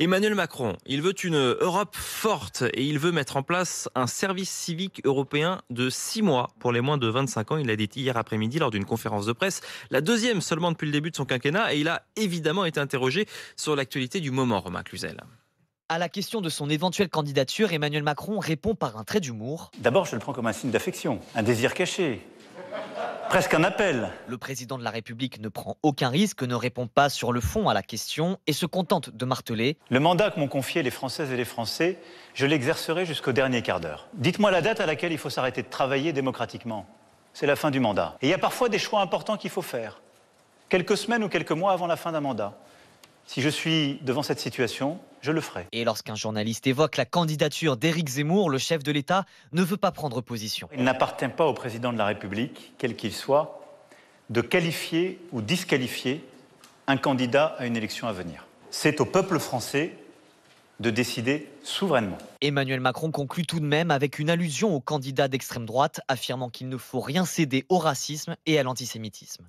Emmanuel Macron, il veut une Europe forte et il veut mettre en place un service civique européen de 6 mois pour les moins de 25 ans. Il l'a dit hier après-midi lors d'une conférence de presse, la deuxième seulement depuis le début de son quinquennat, et il a évidemment été interrogé sur l'actualité du moment, Romain Cluzel. À la question de son éventuelle candidature, Emmanuel Macron répond par un trait d'humour. D'abord, je le prends comme un signe d'affection, un désir caché, presque un appel. Le président de la République ne prend aucun risque, ne répond pas sur le fond à la question et se contente de marteler. Le mandat que m'ont confié les Françaises et les Français, je l'exercerai jusqu'au dernier quart d'heure. Dites-moi la date à laquelle il faut s'arrêter de travailler démocratiquement. C'est la fin du mandat. Et il y a parfois des choix importants qu'il faut faire. Quelques semaines ou quelques mois avant la fin d'un mandat. Si je suis devant cette situation, je le ferai. Et lorsqu'un journaliste évoque la candidature d'Éric Zemmour, le chef de l'État ne veut pas prendre position. Il n'appartient pas au président de la République, quel qu'il soit, de qualifier ou disqualifier un candidat à une élection à venir. C'est au peuple français de décider souverainement. Emmanuel Macron conclut tout de même avec une allusion au candidat d'extrême droite, affirmant qu'il ne faut rien céder au racisme et à l'antisémitisme.